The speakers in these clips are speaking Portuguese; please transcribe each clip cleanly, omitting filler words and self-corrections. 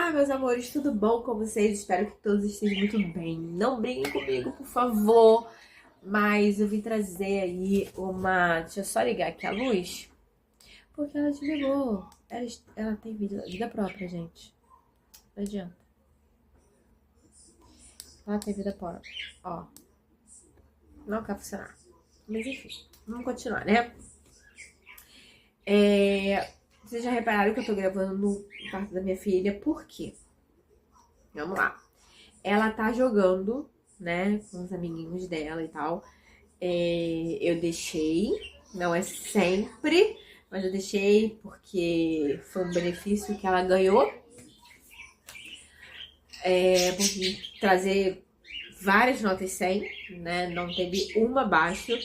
Olá, meus amores, tudo bom com vocês? Espero que todos estejam muito bem. Não briguem comigo, por favor. Mas eu vim trazer aí uma... Deixa eu só ligar aqui a luz. Porque ela desligou. Ela tem vida própria, gente. Não adianta. Ela tem vida própria. Ó. Não quer funcionar. Mas enfim, vamos continuar, né? Vocês já repararam que eu tô gravando no quarto da minha filha, por quê? Vamos lá. Ela tá jogando, né, com os amiguinhos dela e tal. Eu deixei, não é sempre, mas eu deixei porque foi um benefício que ela ganhou. Por trazer várias notas 100, né, não teve uma abaixo.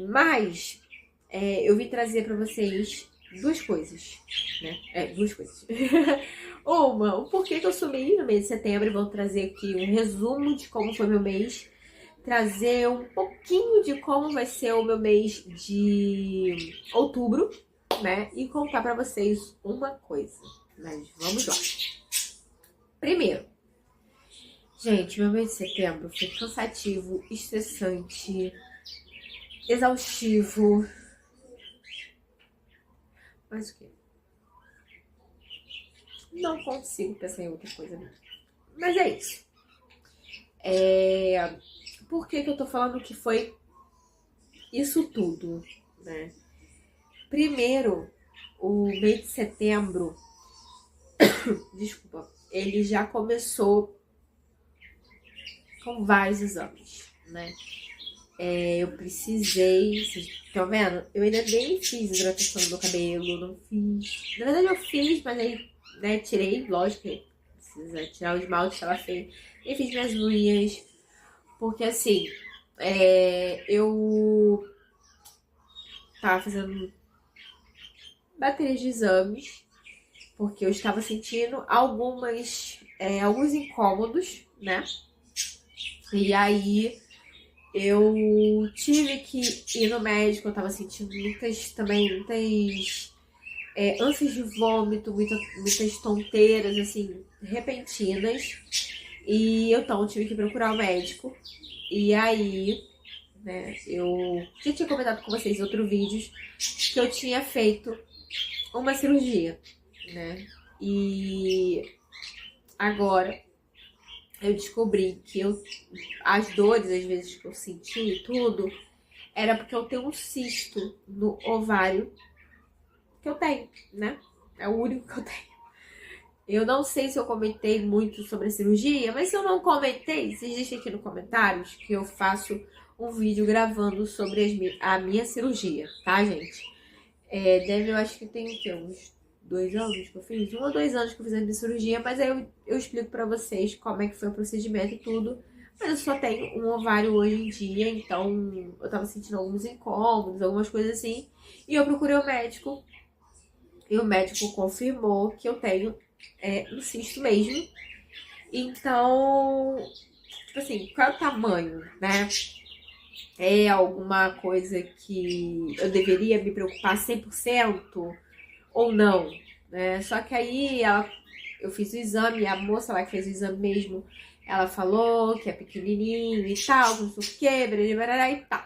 Mas eu vim trazer pra vocês duas coisas, né? Duas coisas. Uma, o porquê que eu sumi no mês de setembro. Vou trazer aqui um resumo de como foi meu mês. Trazer um pouquinho de como vai ser o meu mês de outubro, né? E contar pra vocês uma coisa. Mas vamos lá. Primeiro, gente, meu mês de setembro foi cansativo, estressante, exaustivo. Mas o quê? Não consigo pensar em outra coisa mesmo. Mas é isso. Por que eu tô falando que foi isso tudo, né? Primeiro, o mês de setembro, desculpa, ele já começou com vários exames, né? Eu precisei, vocês estão vendo? Eu ainda nem fiz hidratação do meu cabelo, não fiz. Na verdade eu fiz, mas aí, né, tirei, lógico que precisa tirar o esmalte que ela fez. E fiz minhas unhas, porque assim, eu tava fazendo baterias de exames, porque eu estava sentindo alguns incômodos, né? E aí eu tive que ir no médico, eu tava sentindo muitas ânsias de vômito, muitas tonteiras, assim, repentinas. E então tive que procurar o médico. E aí, né, eu já tinha comentado com vocês em outros vídeos que eu tinha feito uma cirurgia, né? E agora eu descobri que as dores, às vezes, que eu senti e tudo, era porque eu tenho um cisto no ovário que eu tenho, né? É o único que eu tenho. Eu não sei se eu comentei muito sobre a cirurgia, mas se eu não comentei, vocês deixem aqui nos comentários que eu faço um vídeo gravando sobre a minha cirurgia, tá, gente? Eu acho que tem o quê? Uns 2 anos que eu fiz? 1 ou 2 anos que eu fiz a minha cirurgia, mas aí eu explico pra vocês como é que foi o procedimento e tudo. Mas eu só tenho um ovário hoje em dia, então eu tava sentindo alguns incômodos, algumas coisas assim. E eu procurei o médico, e o médico confirmou que eu tenho um cisto mesmo. Então, tipo assim, qual é o tamanho, né? É alguma coisa que eu deveria me preocupar 100% ou não, né? Só que aí eu fiz o exame, a moça lá que fez o exame mesmo, ela falou que é pequenininho e tal, não sei o que, barará e tal.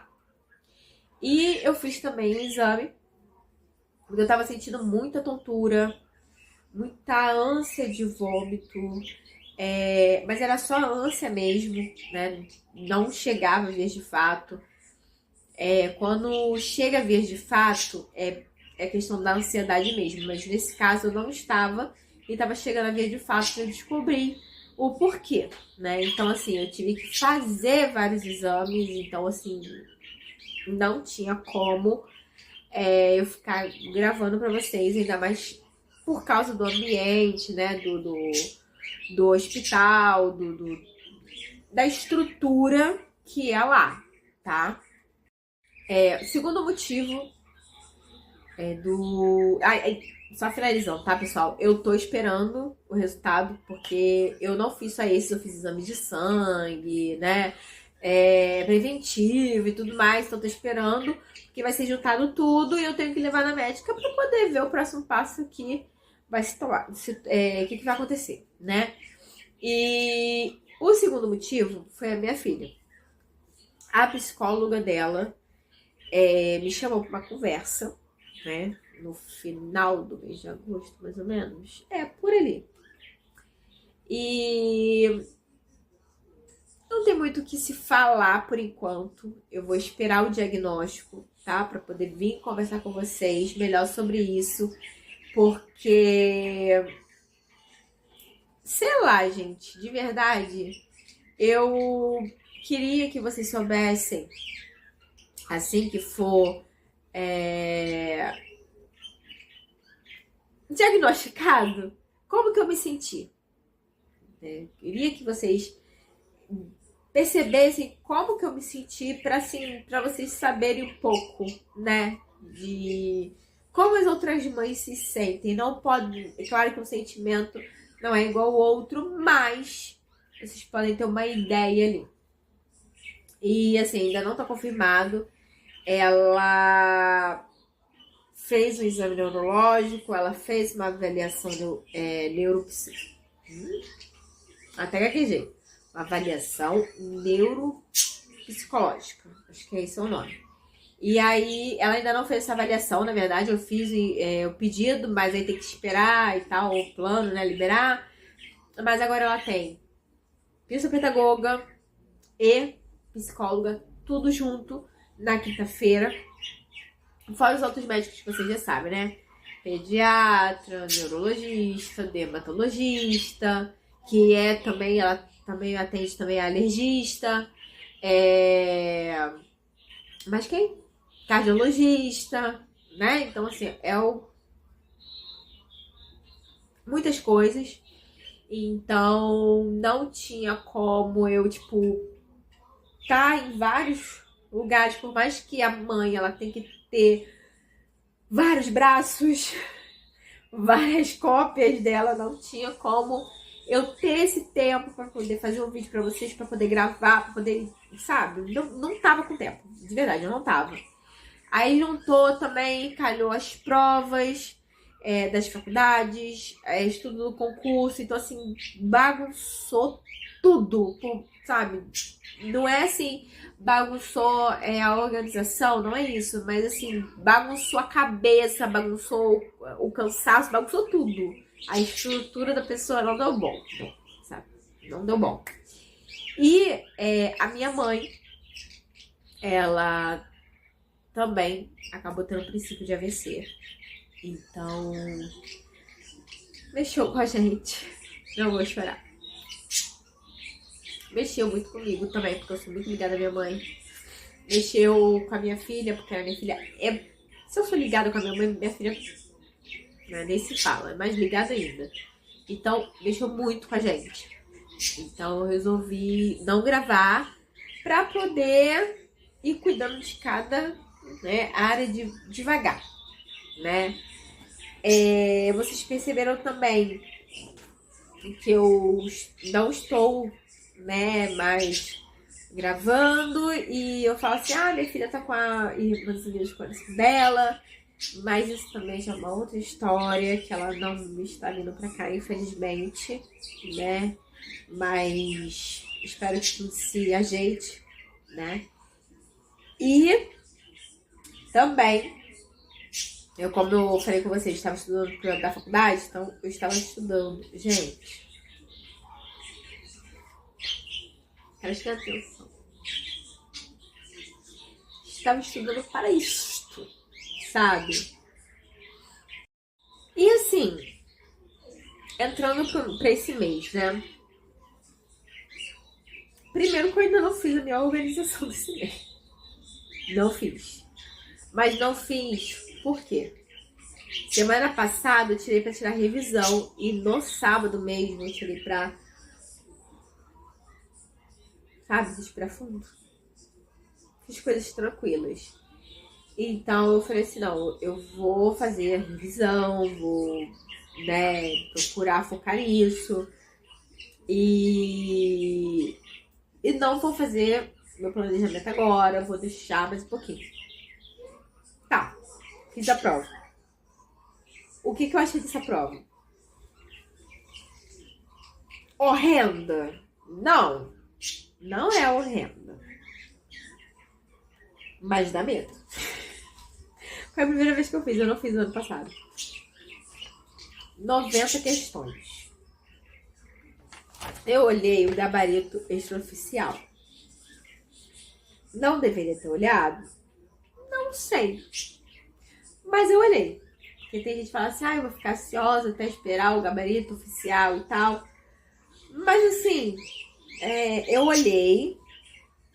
E eu fiz também o exame, porque eu tava sentindo muita tontura, muita ânsia de vômito, mas era só ânsia mesmo, né? Não chegava a vias de fato. Quando chega a vias de fato, é questão da ansiedade mesmo, mas nesse caso eu não estava e estava chegando a via de fato para eu descobrir o porquê, né? Então, assim, eu tive que fazer vários exames, então, assim, não tinha como eu ficar gravando para vocês, ainda mais por causa do ambiente, né? Do hospital, da estrutura que é lá, tá? O segundo motivo só finalizando, tá, pessoal? Eu tô esperando o resultado, porque eu não fiz só esse, eu fiz exame de sangue, né? Preventivo e tudo mais, então tô esperando, porque vai ser juntado tudo e eu tenho que levar na médica pra poder ver o próximo passo aqui vai se tomar, o que vai acontecer, né? E o segundo motivo foi a minha filha. A psicóloga dela me chamou para uma conversa, né? No final do mês de agosto, mais ou menos. Por ali. E não tem muito o que se falar por enquanto. Eu vou esperar o diagnóstico, tá? Para poder vir conversar com vocês melhor sobre isso. Porque, sei lá, gente, de verdade, eu queria que vocês soubessem, assim que for diagnosticado, como que eu me senti. Queria que vocês percebessem como que eu me senti para vocês saberem um pouco, né, de como as outras mães se sentem. Não pode, é claro que um sentimento não é igual ao outro, mas vocês podem ter uma ideia ali. E assim, ainda não tá confirmado. Ela fez um exame neurológico, ela fez uma avaliação até gaguejei. Uma avaliação neuropsicológica. Acho que é esse o nome. E aí, ela ainda não fez essa avaliação, na verdade. Eu fiz o pedido, mas aí tem que esperar e tal, o plano, né, liberar. Mas agora ela tem psicopedagoga e psicóloga, tudo junto, na quinta-feira. Fora os outros médicos que vocês já sabem, né? Pediatra, neurologista, dermatologista, que também, ela também atende também a alergista. Mas quem? Cardiologista, né? Então, assim, muitas coisas. Então, não tinha como eu, tá em vários lugares, por mais que a mãe, ela tem que ter vários braços, várias cópias dela, não tinha como eu ter esse tempo para poder fazer um vídeo para vocês, para poder gravar, para poder, sabe? Não tava com tempo, de verdade, eu não tava. Aí juntou também, calhou as provas das faculdades, estudo do concurso, então assim, bagunçou tudo, sabe? Não é assim, bagunçou a organização, não é isso, mas assim, bagunçou a cabeça, bagunçou o cansaço, bagunçou tudo. A estrutura da pessoa não deu bom, sabe? Não deu bom. E a minha mãe, ela também acabou tendo princípio de AVC. Então, mexeu com a gente. Não vou chorar. Mexeu muito comigo também, porque eu sou muito ligada à minha mãe. Mexeu com a minha filha, porque a minha filha Se eu sou ligada com a minha mãe, minha filha nem se fala, é mais ligada ainda. Então, mexeu muito com a gente. Então, eu resolvi não gravar pra poder ir cuidando de cada área devagar, né? Vocês perceberam também que eu não estou, mais gravando, e eu falo assim, minha filha tá com a irmãzinha de coração dela, mas isso também já é uma outra história, que ela não está vindo pra cá, infelizmente, né? Mas espero que tudo se ajeite, né? E também, como eu falei com vocês, estava estudando para da faculdade, então eu estava estudando. Gente, prestem atenção. Estava estudando para isto, sabe? E assim, entrando para esse mês, né? Primeiro que eu ainda não fiz a minha organização desse mês. Não fiz. Mas não fiz por quê? Semana passada eu tirei para tirar revisão e no sábado mesmo eu tirei para, respirar fundo. Fiz coisas tranquilas. Então eu falei assim, não, eu vou fazer a revisão, vou, procurar focar nisso. E não vou fazer meu planejamento agora, vou deixar mais um pouquinho. Tá, fiz a prova. O que eu achei dessa prova? horrenda? Não, não é horrenda. Mas dá medo. Foi a primeira vez que eu fiz, eu não fiz no ano passado. 90 questões. Eu olhei o gabarito extraoficial. Não deveria ter olhado? Não sei. Mas eu olhei. Porque tem gente que fala assim, eu vou ficar ansiosa até esperar o gabarito oficial e tal. Mas assim, eu olhei,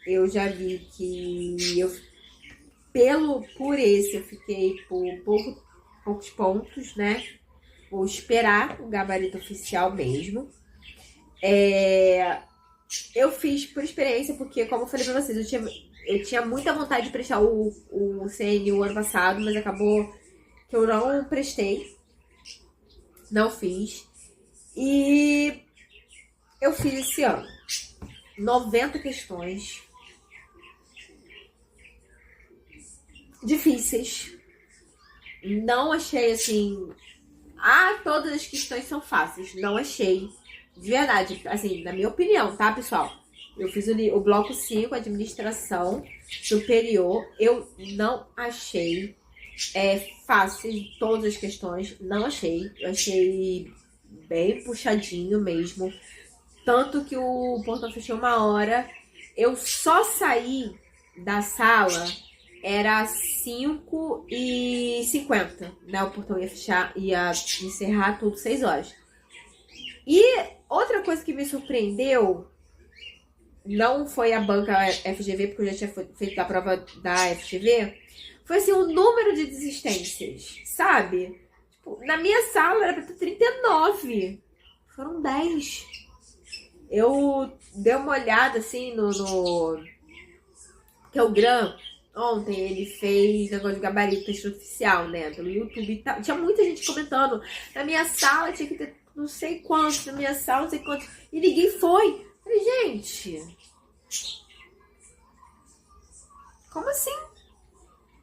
eu já vi que por esse eu fiquei por poucos pontos, né? Vou esperar o gabarito oficial mesmo. Eu fiz por experiência, porque como eu falei pra vocês, eu tinha muita vontade de prestar o CNU ano passado, mas acabou que eu não prestei. Não fiz. E eu fiz esse ano. 90 questões. Difíceis. Não achei assim... todas as questões são fáceis. Não achei. De verdade, assim, na minha opinião, tá, pessoal? Eu fiz o bloco 5, administração superior. Eu não achei fáceis todas as questões. Não achei. Eu achei bem puxadinho mesmo. Tanto que o portão fechou 1h. Eu só saí da sala, era 5h50, né? O portão ia fechar, ia encerrar tudo 6 horas. E outra coisa que me surpreendeu, não foi a banca FGV, porque eu já tinha feito a prova da FGV, foi assim, o número de desistências, sabe? Tipo, na minha sala era pra ter 39, foram 10. Eu dei uma olhada assim que o Gran, ontem, ele fez negócio de gabarito extraoficial, né? Pelo YouTube e tal. Tinha muita gente comentando. Na minha sala tinha que ter não sei quantos, na minha sala não sei quantos. E ninguém foi. Falei, gente, como assim?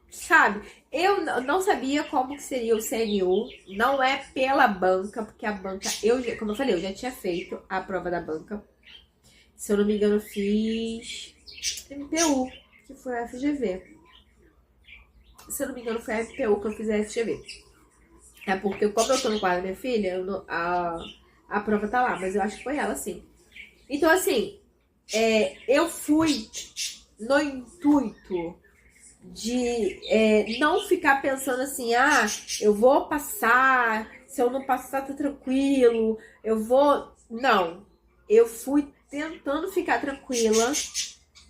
Sabe? Eu não sabia como que seria o CNU. Não é pela banca, porque a banca, como eu falei, eu já tinha feito a prova da banca. Se eu não me engano, eu fiz MPU, que foi a FGV. Se eu não me engano, foi a MPU que eu fiz a FGV. É porque, como eu tô no quadro da minha filha, a prova tá lá, mas eu acho que foi ela, sim. Então, assim, eu fui no intuito de não ficar pensando assim, eu vou passar, se eu não passar tá tranquilo, eu vou... Não, eu fui tentando ficar tranquila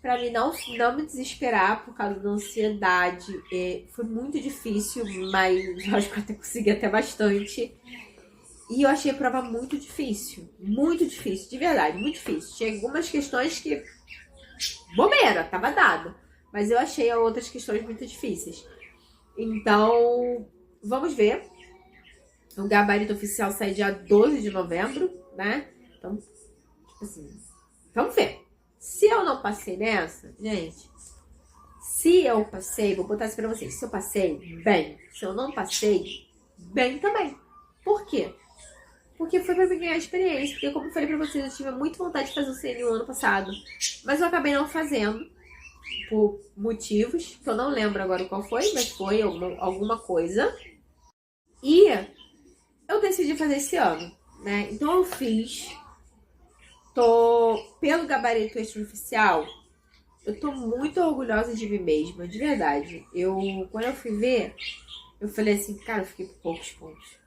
pra mim não me desesperar por causa da ansiedade. Foi muito difícil, mas eu acho que eu até consegui até bastante. E eu achei a prova muito difícil, de verdade, muito difícil. Tinha algumas questões que, bobeira, tava dado. Mas eu achei outras questões muito difíceis. Então, vamos ver. O gabarito oficial sai dia 12 de novembro, né? Então, tipo assim, vamos ver. Se eu não passei nessa, gente, se eu passei, vou botar isso pra vocês. Se eu passei, bem. Se eu não passei, bem também. Por quê? Porque foi pra mim ganhar experiência. Porque, como eu falei pra vocês, eu tive muita vontade de fazer o CNU ano passado. Mas eu acabei não fazendo. Por motivos que eu não lembro agora qual foi, mas foi alguma coisa. E eu decidi fazer esse ano, né? Então eu fiz. Pelo gabarito extraoficial, eu tô muito orgulhosa de mim mesma, de verdade. Quando eu fui ver, eu falei assim, cara, eu fiquei por poucos pontos.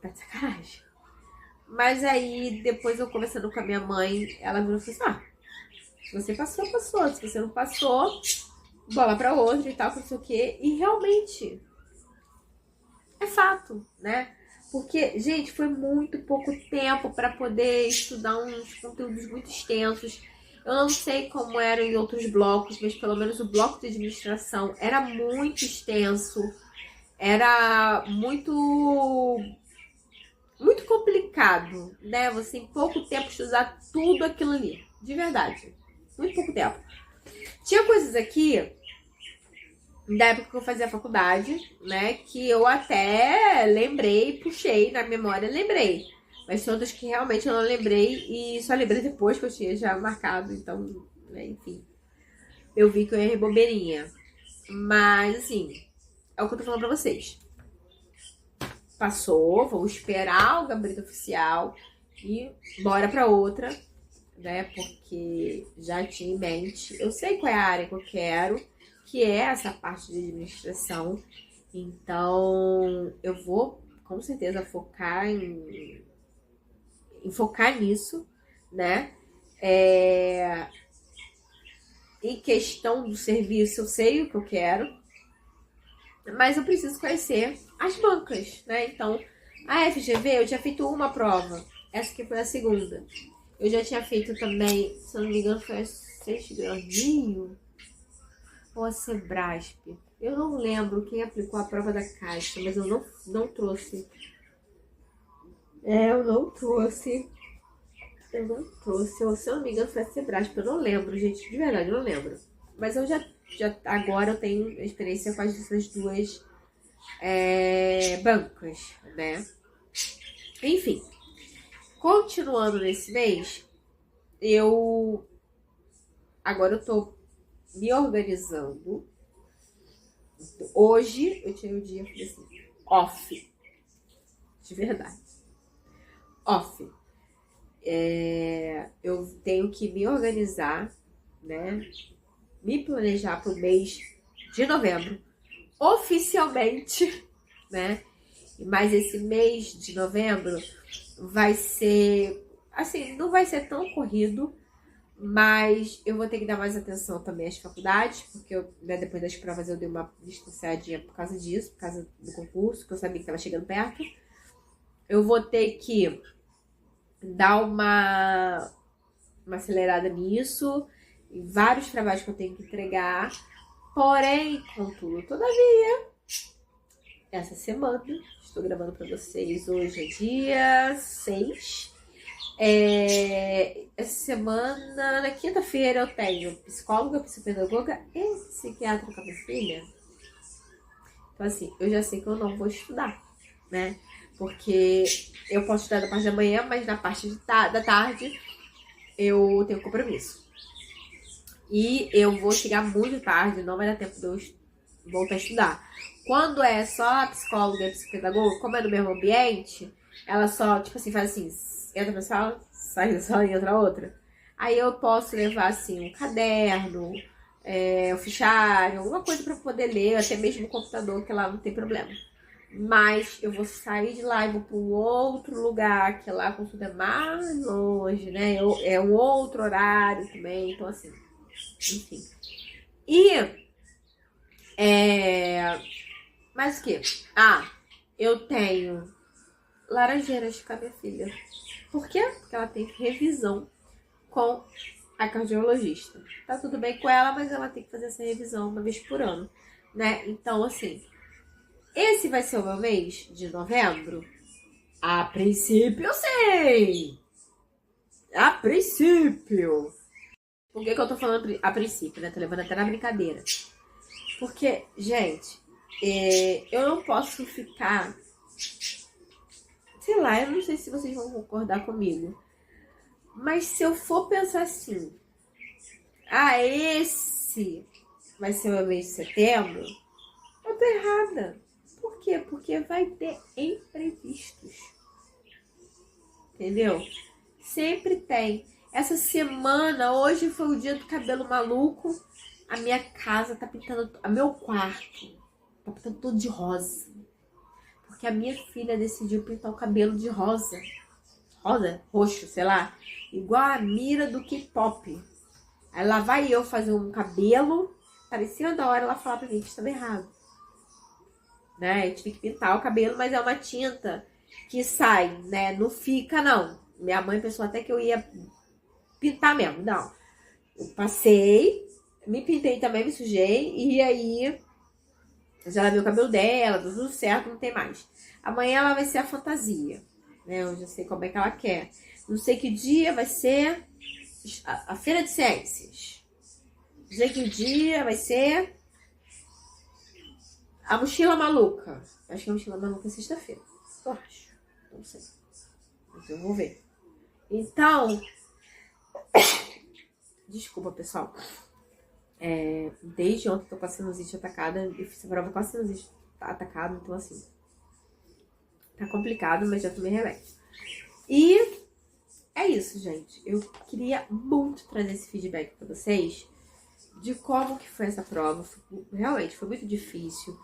Tá de sacanagem. Mas aí, depois eu conversando com a minha mãe, ela virou e falou assim, se você passou, passou. Se você não passou, bola pra outra e tal, não sei o quê. E realmente, é fato, né? Porque, gente, foi muito pouco tempo para poder estudar uns conteúdos muito extensos. Eu não sei como eram em outros blocos, mas pelo menos o bloco de administração era muito extenso. Era muito complicado, né? Você em pouco tempo estudar tudo aquilo ali. De verdade. Muito pouco tempo. Tinha coisas aqui, da época que eu fazia faculdade, né? Que eu até lembrei, puxei na memória, lembrei. Mas tem outras que realmente eu não lembrei e só lembrei depois que eu tinha já marcado. Então, né, enfim. Eu vi que eu errei bobeirinha. Mas, assim, é o que eu tô falando pra vocês. Passou, vou esperar o gabarito oficial e bora pra outra, né? Porque já tinha em mente. Eu sei qual é a área que eu quero, que é essa parte de administração. Então, eu vou, com certeza, focar nisso, né? Em questão do serviço, eu sei o que eu quero, mas eu preciso conhecer as bancas, né? Então, a FGV, eu tinha feito uma prova, essa que foi a segunda. Eu já tinha feito também, se eu não me engano, foi a Sexta Rio ou a Sebrasp. Eu não lembro quem aplicou a prova da Caixa, mas eu não trouxe. Eu não trouxe. Se eu não me engano, foi a Sebrasp. Eu não lembro, gente. De verdade, eu não lembro. Mas eu já agora eu tenho experiência com essas duas bancas, né? Enfim. Continuando nesse mês, agora eu tô me organizando. Hoje eu tinha um dia assim, off. De verdade. Off. Eu tenho que me organizar, né? Me planejar para o mês de novembro, oficialmente, né? Mas esse mês de novembro vai ser, assim, não vai ser tão corrido, mas eu vou ter que dar mais atenção também às faculdades, porque né, depois das provas eu dei uma distanciadinha por causa disso, por causa do concurso, que eu sabia que estava chegando perto. Eu vou ter que dar uma acelerada nisso, em vários trabalhos que eu tenho que entregar. Porém, contudo, todavia, essa semana, estou gravando para vocês, hoje é dia 6. Essa semana, na quinta-feira, eu tenho psicóloga, psicopedagoga e psiquiatra com a minha filha. Então, assim, eu já sei que eu não vou estudar, né? Porque eu posso estudar na parte da manhã, mas na parte da tarde eu tenho compromisso. E eu vou chegar muito tarde, não vai dar tempo de eu voltar a estudar. Quando é só a psicóloga e a psicopedagoga, como é no mesmo ambiente, ela só, tipo assim, faz assim, entra pra sala, sai da sala e entra outra. Aí eu posso levar, assim, um caderno, um fichário, alguma coisa pra poder ler, até mesmo o computador, que lá não tem problema. Mas eu vou sair de lá e vou para um outro lugar, que lá a consulta é mais longe, né? É um outro horário também, então assim, enfim. E, mais o que? Eu tenho laranjeiras com a minha filha. Por quê? Porque ela tem revisão com a cardiologista. Tá tudo bem com ela, mas ela tem que fazer essa revisão uma vez por ano, né? Então, assim, esse vai ser o meu mês de novembro? A princípio, eu sei! A princípio! Por que eu tô falando a princípio, né? Tô levando até na brincadeira. Porque, gente, eu não posso ficar... Sei lá, eu não sei se vocês vão concordar comigo. Mas se eu for pensar assim... esse vai ser o meu mês de setembro... Eu tô errada. Por quê? Porque vai ter imprevistos. Entendeu? Sempre tem. Essa semana, hoje foi o dia do cabelo maluco. A minha casa tá pintando, meu quarto tá pintando tudo de rosa. Porque a minha filha decidiu pintar o cabelo de rosa. Rosa? Roxo, sei lá. Igual a Mira do K-pop. Aí lá vai eu fazer um cabelo. Parecia da hora ela falar pra mim que estava errado. Né? Eu tive que pintar o cabelo, mas é uma tinta que sai, né? Não fica, não. Minha mãe pensou até que eu ia pintar mesmo. Não. Eu passei, me pintei também, me sujei, e aí já lavei o cabelo dela, tudo certo, não tem mais. Amanhã ela vai ser a fantasia, né? Eu já sei como é que ela quer. Não sei que dia vai ser a Feira de Ciências. Não sei que dia vai ser A mochila maluca. Acho que a mochila maluca é sexta-feira. Eu acho. Não sei. Mas eu vou ver. Então, desculpa, pessoal. Desde ontem eu tô com a sinusite atacada. Eu fiz a prova com a sinusite atacada. Então, assim, tá complicado, mas já tomei remédio. E é isso, gente. Eu queria muito trazer esse feedback pra vocês de como que foi essa prova. Realmente, foi muito difícil.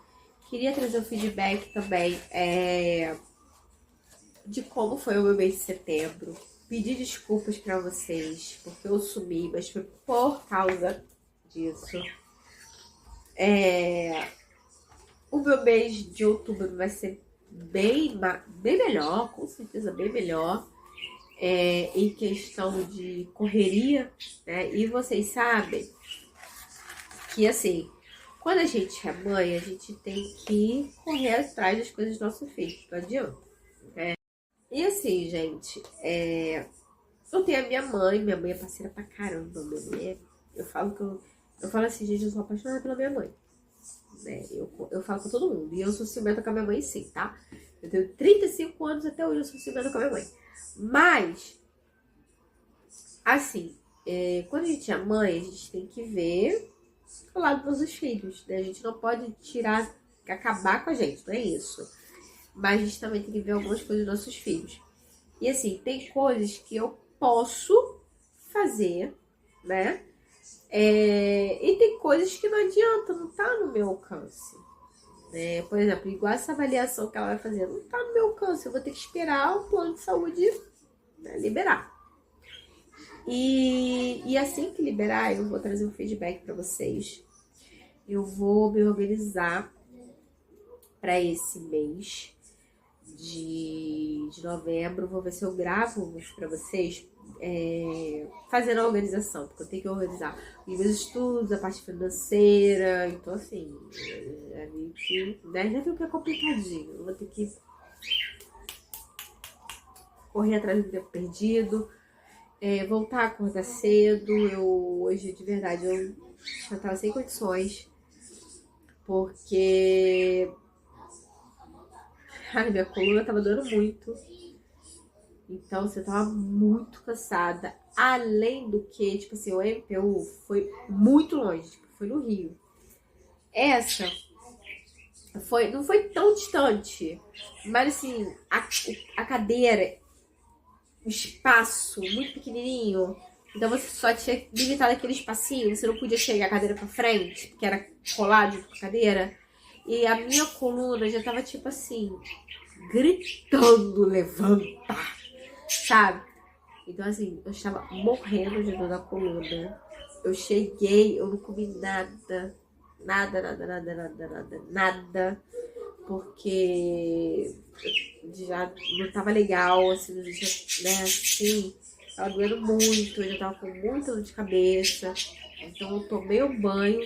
Queria trazer um feedback também de como foi o meu mês de setembro. Pedir desculpas pra vocês, porque eu sumi, mas foi por causa disso. O meu mês de outubro vai ser bem melhor, com certeza bem melhor. Em questão de correria, né? E vocês sabem que, assim, quando a gente é mãe, a gente tem que correr atrás das coisas do nosso filho, não adianta, né? E assim, gente, eu tenho a minha mãe é parceira pra caramba, minha mãe eu falo assim, gente, eu sou apaixonada pela minha mãe, né? Eu falo com todo mundo, e eu sou ciumenta com a minha mãe sim, tá? Eu tenho 35 anos, até hoje eu sou ciumenta com a minha mãe. Mas, assim, quando a gente é mãe, a gente tem que ver o lado dos nossos filhos, né? A gente não pode acabar com a gente, não é isso. Mas a gente também tem que ver algumas coisas dos nossos filhos. E assim, tem coisas que eu posso fazer, né? E tem coisas que não adianta, não tá no meu alcance. Por exemplo, igual essa avaliação que ela vai fazer, não tá no meu alcance. Eu vou ter que esperar o plano de saúde, né, liberar. E assim que liberar, eu vou trazer um feedback para vocês. Eu vou me organizar para esse mês de novembro. Vou ver se eu gravo uns para vocês, fazendo a organização, porque eu tenho que organizar os meus estudos, a parte financeira. Então, assim, a gente, né, já viu que é complicadinho. Eu vou ter que correr atrás do tempo perdido, voltar a acordar cedo. Hoje, de verdade, eu já tava sem condições, porque minha coluna tava doendo muito. Então, você tava muito cansada. Além do que, tipo assim, o MPU foi muito longe, tipo, foi no Rio. Essa não foi tão distante, mas assim, a cadeira, o espaço muito pequenininho. Então você só tinha limitado aquele espacinho, você não podia chegar a cadeira pra frente, porque era colado com a cadeira. E a minha coluna já tava tipo assim, gritando, levanta, sabe? Então assim, eu estava morrendo de dor na coluna. Eu cheguei, eu não comi nada, porque já não tava legal, assim, né, assim, tava doendo muito, eu já tava com muita dor de cabeça. Então eu tomei um banho,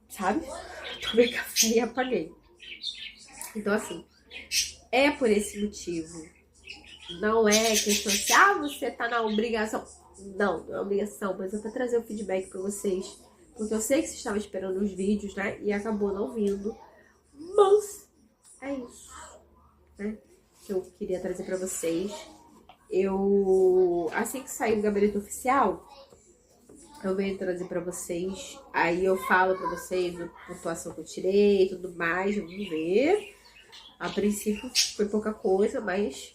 sabe? Tomei café e apaguei. Então, assim, é por esse motivo. Não é questão assim, você tá na obrigação. Não é obrigação, mas é pra trazer o feedback pra vocês. Porque eu sei que vocês estavam esperando os vídeos, né? E acabou não vindo. Mas é isso, né? Que eu queria trazer pra vocês. Assim que sair o gabinete oficial, eu venho trazer pra vocês. Aí eu falo pra vocês a pontuação que eu tirei e tudo mais. Vamos ver. A princípio foi pouca coisa, mas,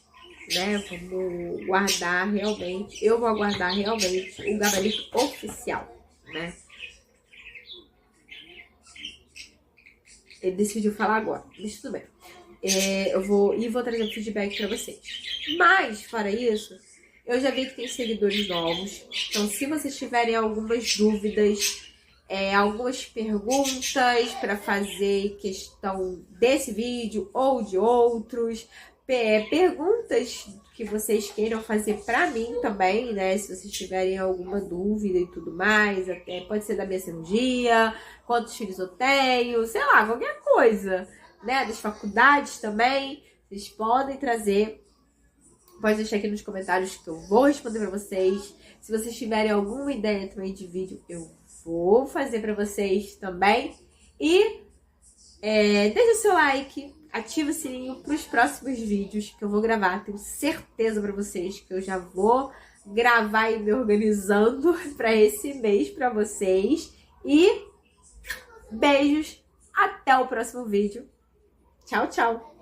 né, vamos guardar realmente. Eu vou aguardar realmente o gabarito oficial, né? Ele decidiu falar agora, mas tudo bem. Eu vou trazer um feedback pra vocês. Mas, fora isso, eu já vi que tem seguidores novos. Então, se vocês tiverem algumas dúvidas, algumas perguntas para fazer questão desse vídeo ou de outros, perguntas que vocês queiram fazer para mim também, né? Se vocês tiverem alguma dúvida e tudo mais, até pode ser da minha cirurgia, quantos filhos eu tenho, sei lá, qualquer coisa, né? Das faculdades também, vocês podem trazer. Pode deixar aqui nos comentários que eu vou responder para vocês. Se vocês tiverem alguma ideia também de vídeo, eu vou fazer para vocês também. E deixa o seu like, ativa o sininho para os próximos vídeos que eu vou gravar. Tenho certeza para vocês que eu já vou gravar e me organizando para esse mês para vocês. E beijos, até o próximo vídeo. Tchau, tchau!